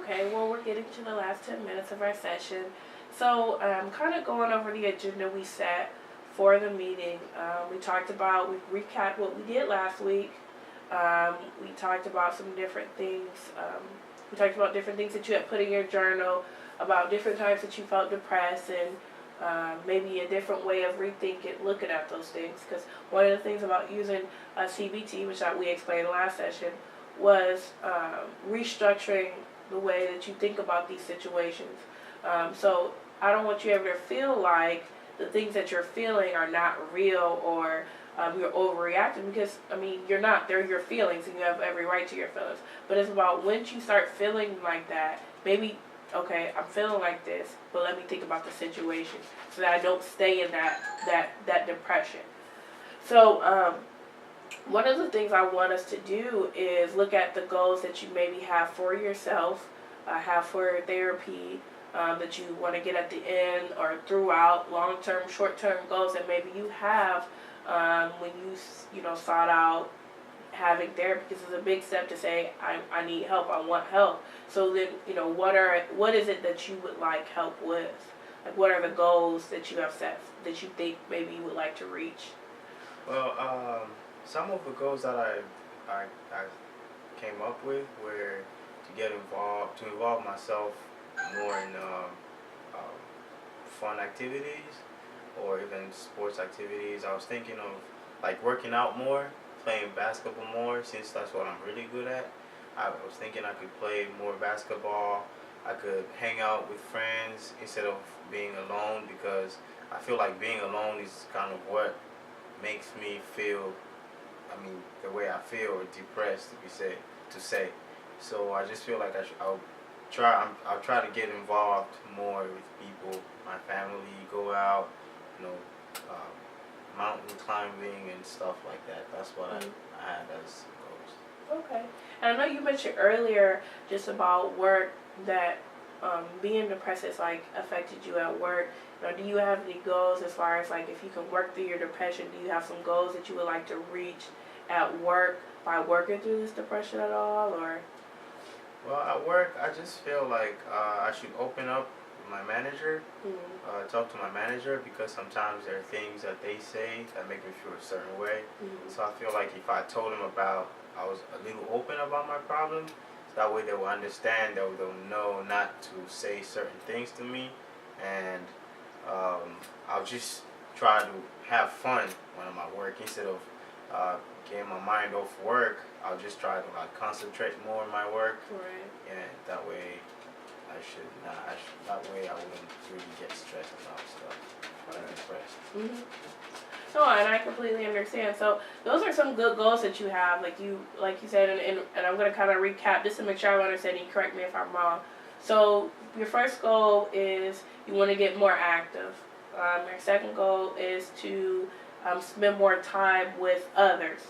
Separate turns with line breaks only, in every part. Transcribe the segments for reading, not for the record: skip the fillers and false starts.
Okay, well, we're getting to the last 10 minutes of our session. So, kind of going over the agenda we set for the meeting. We recapped what we did last week. We talked about some different things. We talked about different things that you had put in your journal, about different times that you felt depressed, and maybe a different way of rethinking, looking at those things. Because one of the things about using CBT, which we explained in the last session, was restructuring the way that you think about these situations. So I don't want you ever to feel like the things that you're feeling are not real, or you're overreacting, because, I mean, you're not. They're your feelings, and you have every right to your feelings. But it's about once you start feeling like that, maybe, okay, I'm feeling like this, but let me think about the situation so that I don't stay in that depression. So one of the things I want us to do is look at the goals that you maybe have for yourself, have for therapy, that you want to get at the end or throughout, long-term, short-term goals that maybe you have when you sought out having therapy, because it's a big step to say, I need help, I want help. So then, what is it that you would like help with? Like, what are the goals that you have set that you think maybe you would like to reach?
Well, some of the goals that I came up with were to involve myself more in fun activities or even sports activities. I was thinking of like working out more, playing basketball more, since that's what I'm really good at. I was thinking I could play more basketball. I could hang out with friends instead of being alone, because I feel like being alone is kind of what makes me feel, the way I feel, or depressed, to say. So I just feel like I'll try to get involved more with people, my family, go out, mountain climbing and stuff like that. That's what I had as goals.
Okay. And I know you mentioned earlier just about work, that being depressed has affected you at work. Do you have any goals as far as if you can work through your depression? Do you have some goals that you would like to reach at work by working through this depression at all, or?
Well, at work, I just feel like I should open up with my manager, talk to my manager, because sometimes there are things that they say that make me feel a certain way. So I feel like if I told them I was a little open about my problem, so that way they will understand, they'll know not to say certain things to me, and I'll just try to have fun when I'm at work instead of getting my mind off work. I'll just try to concentrate more on my work.
Right.
And that way I wouldn't really get stressed about stuff when I'm depressed.
No, and I completely understand. So those are some good goals that you have, like you said, and I'm going to kind of recap just to make sure I understand. You correct me if I'm wrong. So your first goal is you want to get more active. Your second goal is to spend more time with others.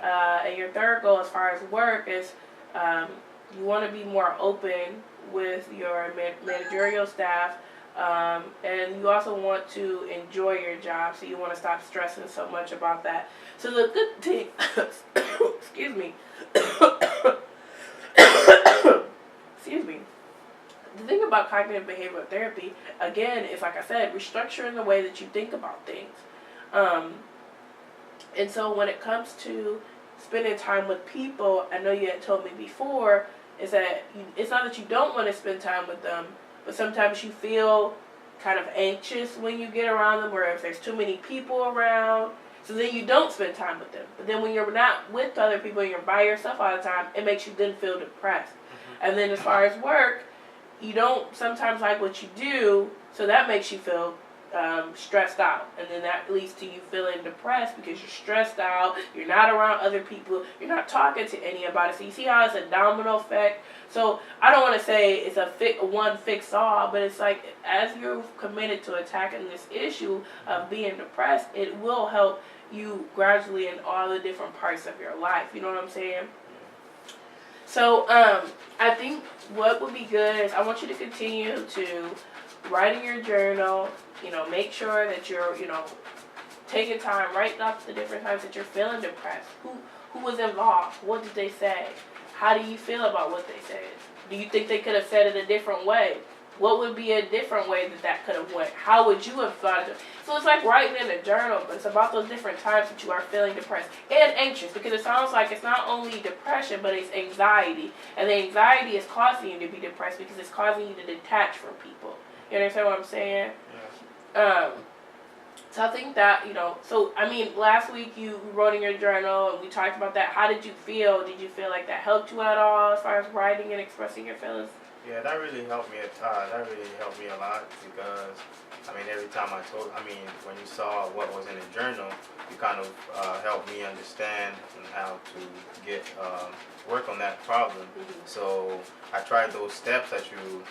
Yeah.
And your third goal as far as work is you want to be more open with your managerial staff, and you also want to enjoy your job, so you want to stop stressing so much about that. So the good thing, excuse me, excuse me, the thing about cognitive behavioral therapy, again, is, like I said, restructuring the way that you think about things. And so when it comes to spending time with people, I know you had told me before, is that it's not that you don't want to spend time with them, but sometimes you feel kind of anxious when you get around them, or if there's too many people around, so then you don't spend time with them. But then when you're not with other people and you're by yourself all the time, it makes you then feel depressed. And then as far as work, you don't sometimes like what you do, so that makes you feel stressed out, and then that leads to you feeling depressed because you're stressed out, you're not around other people, you're not talking to any about it. So you see how it's a domino effect. So I don't want to say it's a one fix all, but it's like, as you're committed to attacking this issue of being depressed, it will help you gradually in all the different parts of your life. You know what I'm saying? So I think what would be good is I want you to continue to write in your journal. Make sure that you're, taking time, writing off the different times that you're feeling depressed. Who was involved? What did they say? How do you feel about what they said? Do you think they could have said it a different way? What would be a different way that could have went? How would you have thought of it? So it's like writing in a journal, but it's about those different times that you are feeling depressed and anxious, because it sounds like it's not only depression, but it's anxiety. And the anxiety is causing you to be depressed because it's causing you to detach from people. You understand what I'm saying?
Yeah.
So I think that, so I mean, last week you wrote in your journal and we talked about that. How did you feel? Did you feel like that helped you at all as far as writing and expressing your feelings?
Yeah, that really helped me. That really helped me a lot because, I mean, every time when you saw what was in the journal, you kind of helped me understand and how to get work on that problem.
Mm-hmm.
So I tried those steps that you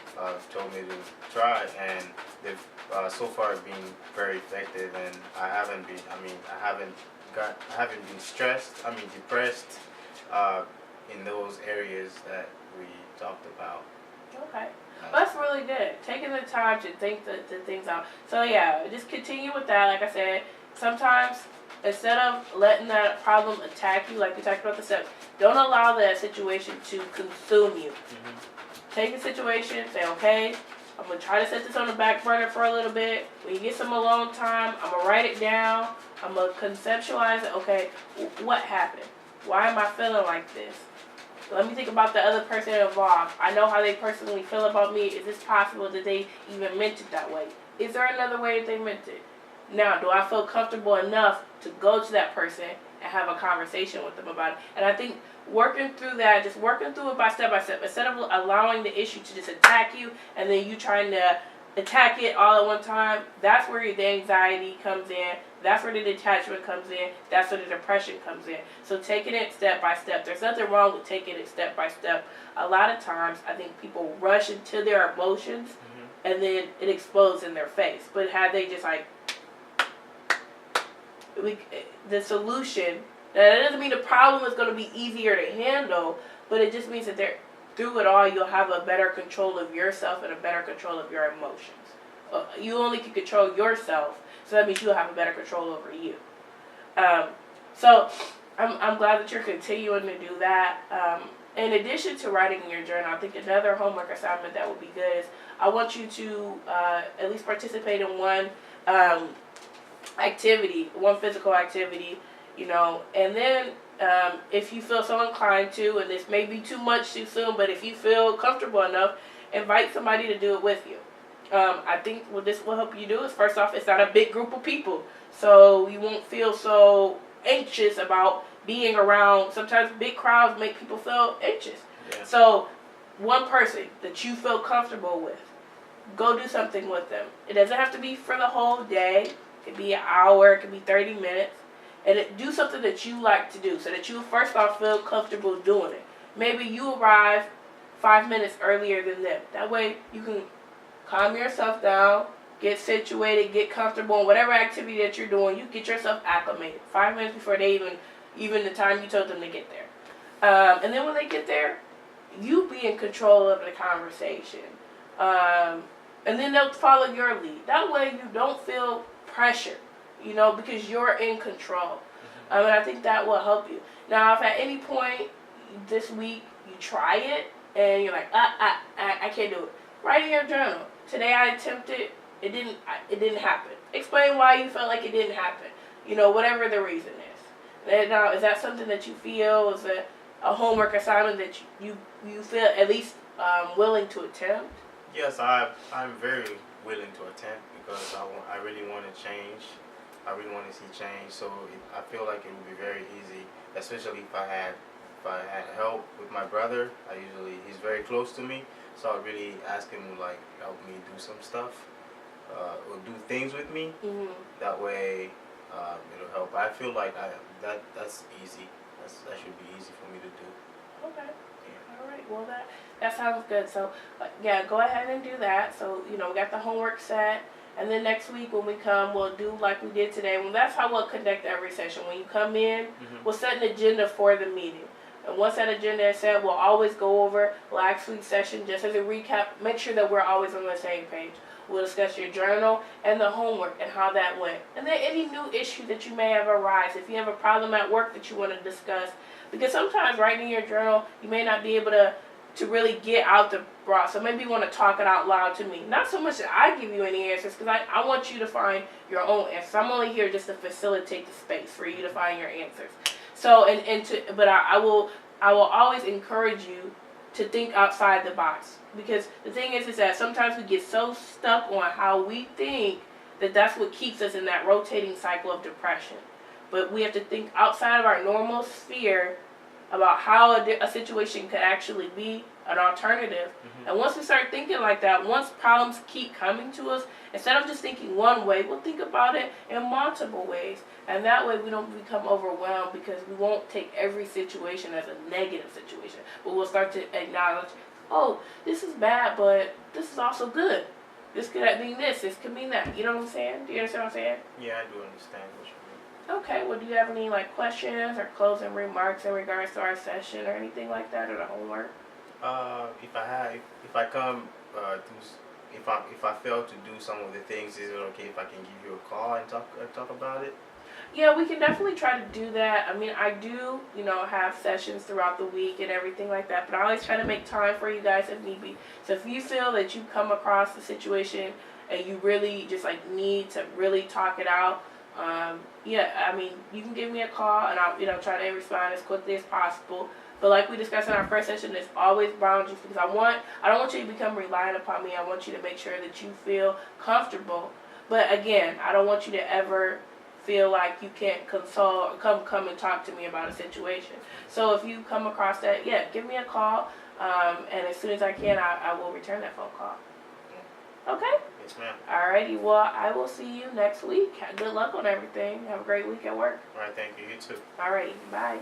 told me to try, and they've so far been very effective. And I haven't been. I haven't been stressed. Depressed in those areas that we talked about.
Okay. That's really good. Taking the time to think the things out. So yeah, just continue with that. Like I said, sometimes instead of letting that problem attack you, like we talked about the steps, don't allow that situation to consume you.
Mm-hmm.
Take the situation, say, okay, I'm going to try to set this on the back burner for a little bit. When you get some alone time, I'm going to write it down. I'm going to conceptualize it. Okay, what happened? Why am I feeling like this? Let me think about the other person involved. I know how they personally feel about me. Is this possible that they even meant it that way? Is there another way that they meant it? Now, do I feel comfortable enough to go to that person and have a conversation with them about it? And I think working through that, just working through it by step, instead of allowing the issue to just attack you and then you trying to attack it all at one time, that's where the anxiety comes in. That's where the detachment comes in. That's where the depression comes in. So taking it step by step. There's nothing wrong with taking it step by step. A lot of times, I think people rush into their emotions, mm-hmm. and then it explodes in their face. But had they just the solution, that doesn't mean the problem is going to be easier to handle, but it just means that through it all, you'll have a better control of yourself and a better control of your emotions. You only can control yourself, so that means you'll have a better control over you. So I'm glad that you're continuing to do that. In addition to writing in your journal, I think another homework assignment that would be good is I want you to at least participate in one activity, one physical activity, and then if you feel so inclined to, and this may be too much too soon, but if you feel comfortable enough, invite somebody to do it with you. I think what this will help you do is, first off, it's not a big group of people, so you won't feel so anxious about being around. Sometimes big crowds make people feel anxious.
Yeah.
So one person that you feel comfortable with, go do something with them. It doesn't have to be for the whole day. It could be an hour, it could be 30 minutes. And do something that you like to do so that you first off feel comfortable doing it. Maybe you arrive 5 minutes earlier than them. That way you can calm yourself down, get situated, get comfortable in whatever activity that you're doing. You get yourself acclimated 5 minutes before they even the time you told them to get there. And then when they get there, you be in control of the conversation. And then they'll follow your lead. That way you don't feel pressure, because you're in control. And I think that will help you. Now, if at any point this week you try it and you're like, I can't do it, write in your journal. Today I attempted, it didn't happen. Explain why you felt like it didn't happen. Whatever the reason is. Now, is that something that you feel is a homework assignment that you feel at least willing to attempt?
Yes, I'm very willing to attempt because I really want to change. I really want to see change. So I feel like it would be very easy, especially if I had help with my brother. He's very close to me, so I really ask him to help me do some stuff or do things with me.
Mm-hmm.
That way it'll help. I feel like that's easy. That should be easy for me to do.
Okay. Yeah. All right. Well, that sounds good. So yeah, go ahead and do that. So we got the homework set. And then next week when we come, we'll do like we did today. Well, that's how we'll conduct every session. When you come in, mm-hmm. we'll set an agenda for the meeting. And once that agenda is set, we'll always go over last week's session just as a recap. Make sure that we're always on the same page. We'll discuss your journal and the homework and how that went. And then any new issue that you may have arise. If you have a problem at work that you want to discuss, Because sometimes writing in your journal, you may not be able to really get out the raw. So maybe you want to talk it out loud to me. Not so much that I give you any answers, because I want you to find your own answers. I'm only here just to facilitate the space for you to find your answers. So but I will always encourage you to think outside the box, because the thing is that sometimes we get so stuck on how we think that that's what keeps us in that rotating cycle of depression. But we have to think outside of our normal sphere about how a situation could actually be an alternative. And once we start thinking like that, once problems keep coming to us, instead of just thinking one way, we'll think about it in multiple ways. And that way we don't become overwhelmed, because we won't take every situation as a negative situation. But we'll start to acknowledge, oh, this is bad, but this is also good. This could mean this could mean that. You know what I'm saying? Do you understand what I'm saying?
Yeah, I do understand what you mean.
Okay, well, do you have any questions or closing remarks in regards to our session or anything like that, or the homework?
If I come if I fail to do some of the things, is it okay if I can give you a call and talk about it?
Yeah, we can definitely try to do that. I mean, I do, have sessions throughout the week and everything like that, but I always try to make time for you guys if need be. So if you feel that you come across the situation and you really just need to really talk it out, yeah, I mean, you can give me a call and I'll try to respond as quickly as possible. But like we discussed in our first session, there's always boundaries, because I don't want you to become reliant upon me. I want you to make sure that you feel comfortable. But again, I don't want you to ever feel like you can't come and talk to me about a situation. So if you come across that, yeah, give me a call, and as soon as I can, I will return that phone call. Okay?
Yes, ma'am.
Alrighty, well, I will see you next week. Good luck on everything. Have a great week at work.
Alright, thank you. You too.
Alrighty, bye.